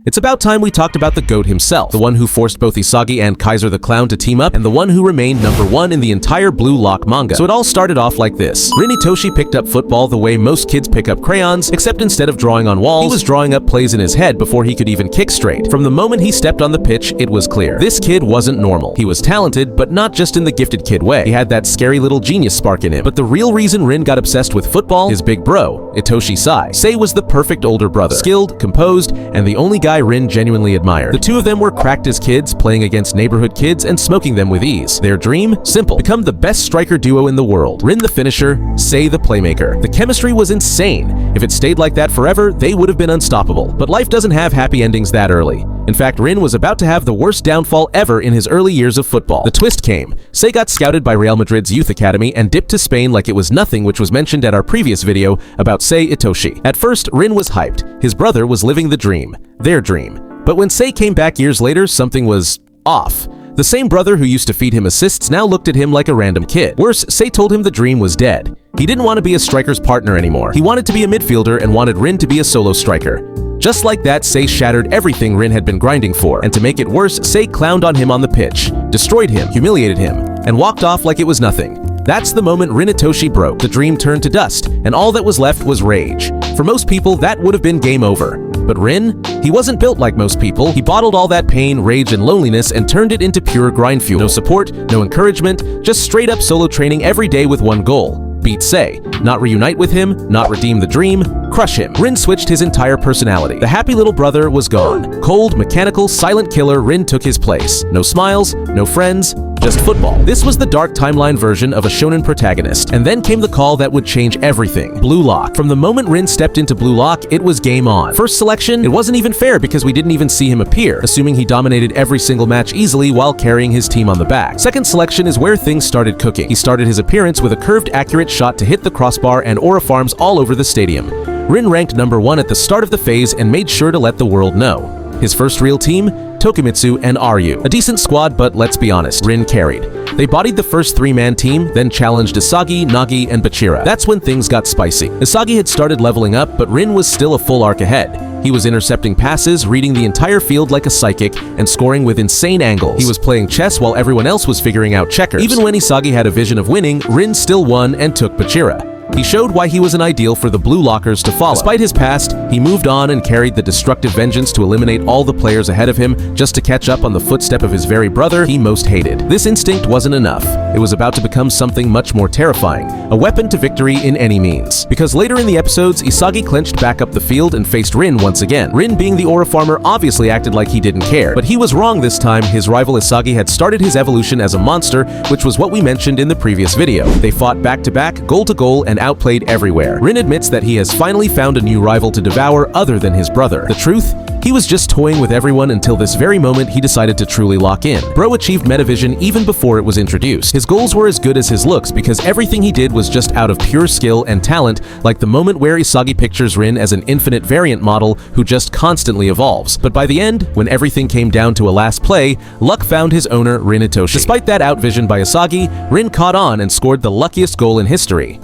It's about time we talked about the GOAT himself, the one who forced both Isagi and Kaiser the Clown to team up, and the one who remained #1 in the entire Blue Lock manga. So it all started off like this. Rin Itoshi picked up football the way most kids pick up crayons, except instead of drawing on walls, he was drawing up plays in his head before he could even kick straight. From the moment he stepped on the pitch, it was clear. This kid wasn't normal. He was talented, but not just in the gifted kid way. He had that scary little genius spark in him. But the real reason Rin got obsessed with football, his big bro, Itoshi Sai. Sai was the perfect older brother, skilled, composed, and the only guy Rin genuinely admired. The two of them were cracked as kids, playing against neighborhood kids and smoking them with ease. Their dream? Simple. Become the best striker duo in the world. Rin the finisher, Sei the playmaker. The chemistry was insane. If it stayed like that forever, they would have been unstoppable. But life doesn't have happy endings that early. In fact, Rin was about to have the worst downfall ever in his early years of football. The twist came. Sei got scouted by Real Madrid's youth academy and dipped to Spain like it was nothing, which was mentioned at our previous video about Sei Itoshi. At first, Rin was hyped. His brother was living the dream. Their dream. But when Sei came back years later, something was off. The same brother who used to feed him assists now looked at him like a random kid. Worse, Sei told him the dream was dead. He didn't want to be a striker's partner anymore. He wanted to be a midfielder and wanted Rin to be a solo striker. Just like that, Sei shattered everything Rin had been grinding for. And to make it worse, Sei clowned on him on the pitch, destroyed him, humiliated him, and walked off like it was nothing. That's the moment Rin Itoshi broke. The dream turned to dust, and all that was left was rage. For most people, that would have been game over. But Rin? He wasn't built like most people. He bottled all that pain, rage, and loneliness and turned it into pure grind fuel. No support, no encouragement, just straight up solo training every day with one goal. Beat Sei. Not reunite with him, not redeem the dream, crush him. Rin switched his entire personality. The happy little brother was gone. Cold, mechanical, silent killer, Rin took his place. No smiles, no friends, just football. This was the dark timeline version of a shonen protagonist. And then came the call that would change everything. Blue Lock. From the moment Rin stepped into Blue Lock, it was game on. First selection, it wasn't even fair because we didn't even see him appear, assuming he dominated every single match easily while carrying his team on the back. Second selection is where things started cooking. He started his appearance with a curved, accurate shot to hit the crossbar and aura farms all over the stadium. Rin ranked #1 at the start of the phase and made sure to let the world know. His first real team? Tokimitsu and Ryu. A decent squad, but let's be honest, Rin carried. They bodied the first three-man team, then challenged Isagi, Nagi, and Bachira. That's when things got spicy. Isagi had started leveling up, but Rin was still a full arc ahead. He was intercepting passes, reading the entire field like a psychic, and scoring with insane angles. He was playing chess while everyone else was figuring out checkers. Even when Isagi had a vision of winning, Rin still won and took Bachira. He showed why he was an ideal for the Blue Lockers to follow. Despite his past, he moved on and carried the destructive vengeance to eliminate all the players ahead of him just to catch up on the footstep of his very brother he most hated. This instinct wasn't enough. It was about to become something much more terrifying, a weapon to victory in any means. Because later in the episodes, Isagi clenched back up the field and faced Rin once again. Rin, being the aura farmer, obviously acted like he didn't care. But he was wrong this time. His rival Isagi had started his evolution as a monster, which was what we mentioned in the previous video. They fought back to back, goal to goal, and outplayed everywhere. Rin admits that he has finally found a new rival to devour other than his brother. The truth? He was just toying with everyone until this very moment he decided to truly lock in. Bro achieved Metavision even before it was introduced. His goals were as good as his looks because everything he did was just out of pure skill and talent, like the moment where Isagi pictures Rin as an infinite variant model who just constantly evolves. But by the end, when everything came down to a last play, luck found his owner, Rin Itoshi. Despite that outvision by Isagi, Rin caught on and scored the luckiest goal in history.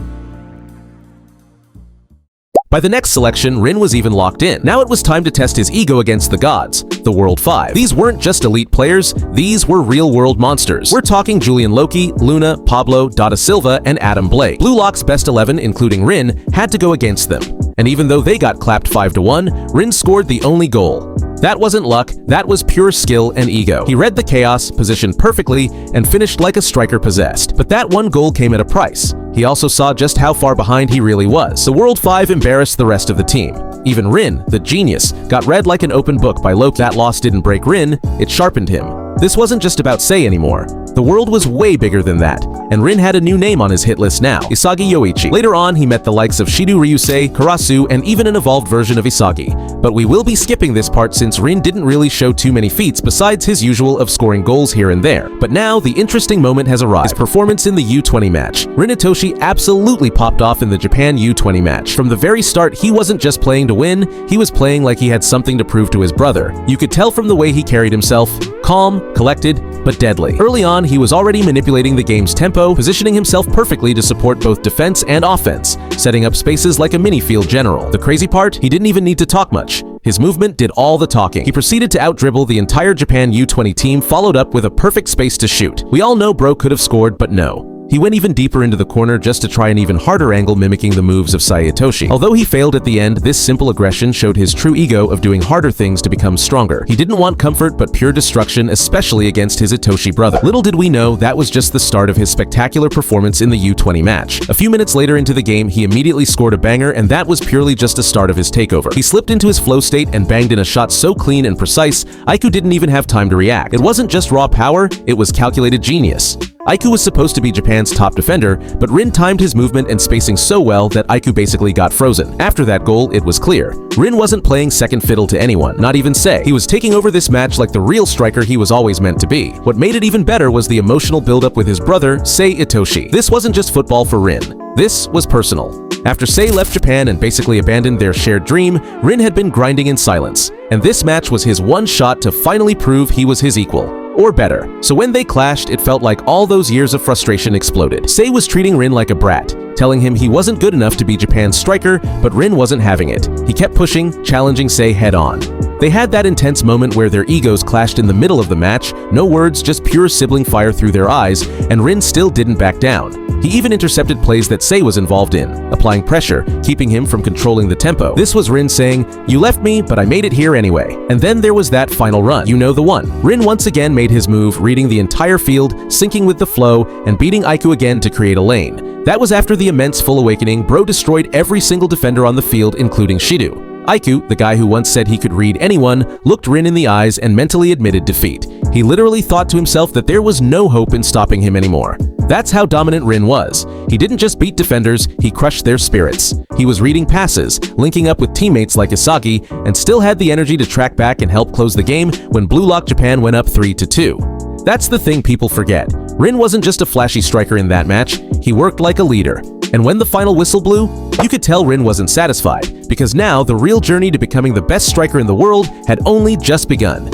By the next selection, Rin was even locked in. Now it was time to test his ego against the gods, the World 5. These weren't just elite players, these were real-world monsters. We're talking Julian Loki, Luna, Pablo, Dada Silva, and Adam Blake. Blue Lock's best 11, including Rin, had to go against them. And even though they got clapped 5-1, Rin scored the only goal. That wasn't luck, that was pure skill and ego. He read the chaos, positioned perfectly, and finished like a striker possessed. But that one goal came at a price. He also saw just how far behind he really was. The World 5 embarrassed the rest of the team. Even Rin, the genius, got read like an open book by Loki. That loss didn't break Rin, it sharpened him. This wasn't just about Sei anymore. The world was way bigger than that, and Rin had a new name on his hit list now, Isagi Yoichi. Later on, he met the likes of Shido Ryusei, Karasu, and even an evolved version of Isagi. But we will be skipping this part since Rin didn't really show too many feats besides his usual of scoring goals here and there. But now, the interesting moment has arrived. His performance in the U20 match. Rin Itoshi absolutely popped off in the Japan U20 match. From the very start, he wasn't just playing to win, he was playing like he had something to prove to his brother. You could tell from the way he carried himself, calm, collected, but deadly. Early on, he was already manipulating the game's tempo, positioning himself perfectly to support both defense and offense, setting up spaces like a mini-field general. The crazy part? He didn't even need to talk much. His movement did all the talking. He proceeded to out-dribble the entire Japan U20 team, followed up with a perfect space to shoot. We all know bro could have scored, but no. He went even deeper into the corner just to try an even harder angle mimicking the moves of Itoshi. Although he failed at the end, this simple aggression showed his true ego of doing harder things to become stronger. He didn't want comfort but pure destruction, especially against his Itoshi brother. Little did we know that was just the start of his spectacular performance in the U20 match. A few minutes later into the game, he immediately scored a banger, and that was purely just a start of his takeover. He slipped into his flow state and banged in a shot so clean and precise, Aiku didn't even have time to react. It wasn't just raw power, it was calculated genius. Aiku was supposed to be Japan's top defender, but Rin timed his movement and spacing so well that Aiku basically got frozen. After that goal, it was clear. Rin wasn't playing second fiddle to anyone, not even Sei. He was taking over this match like the real striker he was always meant to be. What made it even better was the emotional build-up with his brother, Sei Itoshi. This wasn't just football for Rin. This was personal. After Sei left Japan and basically abandoned their shared dream, Rin had been grinding in silence. And this match was his one shot to finally prove he was his equal. Or better. So when they clashed, it felt like all those years of frustration exploded. Sei was treating Rin like a brat, telling him he wasn't good enough to be Japan's striker, but Rin wasn't having it. He kept pushing, challenging Sei head-on. They had that intense moment where their egos clashed in the middle of the match, no words, just pure sibling fire through their eyes, and Rin still didn't back down. He even intercepted plays that Sei was involved in, applying pressure, keeping him from controlling the tempo. This was Rin saying, "You left me, but I made it here anyway." And then there was that final run. You know the one. Rin once again made his move, reading the entire field, syncing with the flow, and beating Aiku again to create a lane. That was after the immense full awakening. Bro destroyed every single defender on the field, including Shido. Aiku, the guy who once said he could read anyone, looked Rin in the eyes and mentally admitted defeat. He literally thought to himself that there was no hope in stopping him anymore. That's how dominant Rin was. He didn't just beat defenders, he crushed their spirits. He was reading passes, linking up with teammates like Isagi, and still had the energy to track back and help close the game when Blue Lock Japan went up 3-2. That's the thing people forget. Rin wasn't just a flashy striker in that match, he worked like a leader. And when the final whistle blew, you could tell Rin wasn't satisfied, because now the real journey to becoming the best striker in the world had only just begun.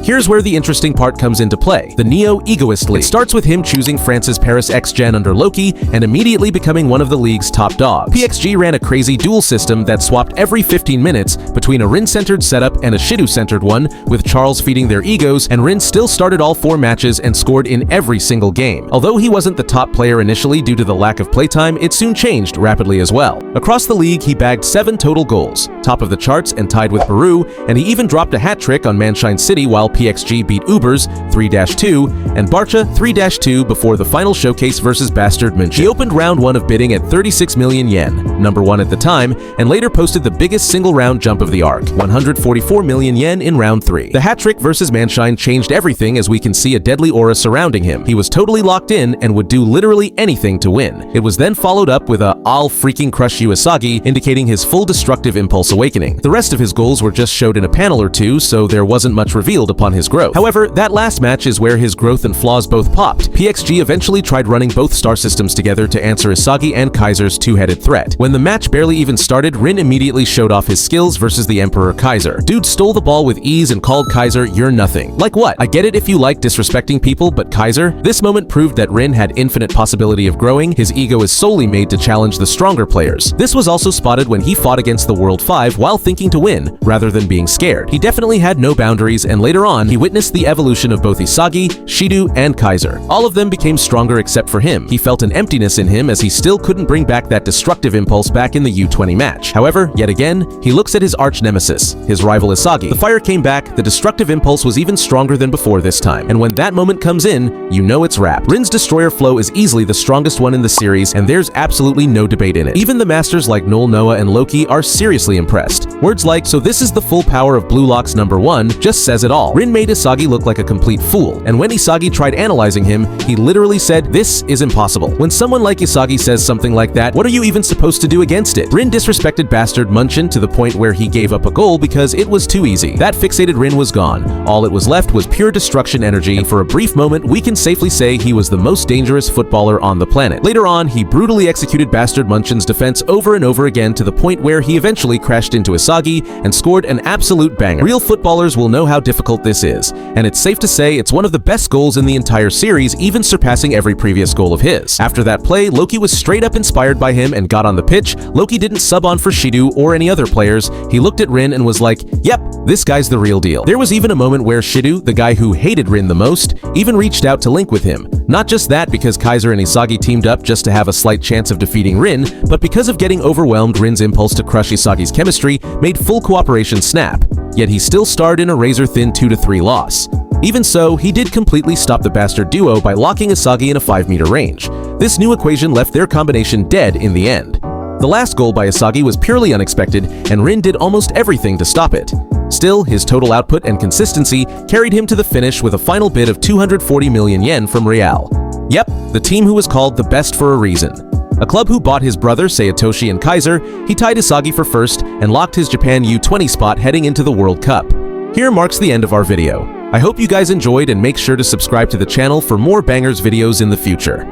Here's where the interesting part comes into play, the Neoegoist League. It starts with him choosing France's Paris X-Gen under Loki and immediately becoming one of the league's top dogs. PXG ran a crazy duel system that swapped every 15 minutes between a Rin-centered setup and a Shido-centered one, with Charles feeding their egos, and Rin still started all 4 matches and scored in every single game. Although he wasn't the top player initially due to the lack of playtime, it soon changed rapidly as well. Across the league, he bagged 7 total goals, top of the charts and tied with Baru, and he even dropped a hat trick on Manshine City while PXG beat Ubers 3-2 and Barca 3-2 before the final showcase versus Bastard München. He opened round 1 of bidding at 36 million yen, number 1 at the time, and later posted the biggest single round jump of the arc, 144 million yen in round 3. The hat trick versus Manshine changed everything, as we can see a deadly aura surrounding him. He was totally locked in and would do literally anything to win. It was then followed up with a "I'll freaking crush you" Isagi, indicating his full destructive impulse awakening. The rest of his goals were just showed in a panel or two, so there wasn't much revealed upon his growth. However, that last match is where his growth and flaws both popped. PXG eventually tried running both star systems together to answer Isagi and Kaiser's two-headed threat. When the match barely even started, Rin immediately showed off his skills versus the Emperor Kaiser. Dude stole the ball with ease and called Kaiser, "You're nothing." Like what? I get it if you like disrespecting people, but Kaiser? This moment proved that Rin had infinite possibility of growing. His ego is solely made to challenge the stronger players. This was also spotted when he fought against the World 5 while thinking to win, rather than being scared. He definitely had no boundaries, and later on, he witnessed the evolution of both Isagi, Shido, and Kaiser. All of them became stronger except for him. He felt an emptiness in him as he still couldn't bring back that destructive impulse back in the U20 match. However, yet again, he looks at his arch-nemesis, his rival Isagi. The fire came back, the destructive impulse was even stronger than before this time. And when that moment comes in, you know it's wrapped. Rin's Destroyer flow is easily the strongest one in the series, and there's absolutely no debate in it. Even the masters like Noel Noah and Loki are seriously impressed. Words like, "So this is the full power of Blue Lock's number 1, just says it all. Rin made Isagi look like a complete fool, and when Isagi tried analyzing him, he literally said, "This is impossible." When someone like Isagi says something like that, what are you even supposed to do against it? Rin disrespected Bastard München to the point where he gave up a goal because it was too easy. That fixated Rin was gone. All it was left was pure destruction energy, and for a brief moment, we can safely say he was the most dangerous footballer on the planet. Later on, he brutally executed Bastard München's defense over and over again to the point where he eventually crashed into Isagi and scored an absolute banger. Real footballers will know how difficult this this is, and it's safe to say it's one of the best goals in the entire series, even surpassing every previous goal of his. After that play, Loki was straight up inspired by him and got on the pitch. Loki didn't sub on for Shido or any other players. He looked at Rin and was like, yep, this guy's the real deal. There was even a moment where Shido, the guy who hated Rin the most, even reached out to link with him. Not just that because Kaiser and Isagi teamed up just to have a slight chance of defeating Rin, but because of getting overwhelmed, Rin's impulse to crush Isagi's chemistry made full cooperation snap. Yet he still starred in a razor-thin 2-3 loss. Even so, he did completely stop the bastard duo by locking Isagi in a 5-meter range. This new equation left their combination dead in the end. The last goal by Isagi was purely unexpected, and Rin did almost everything to stop it. Still, his total output and consistency carried him to the finish with a final bid of 240 million yen from Real. Yep, the team who was called the best for a reason. A club who bought his brother, say Itoshi and Kaiser, he tied Isagi for first and locked his Japan U20 spot heading into the World Cup. Here marks the end of our video. I hope you guys enjoyed and make sure to subscribe to the channel for more bangers videos in the future.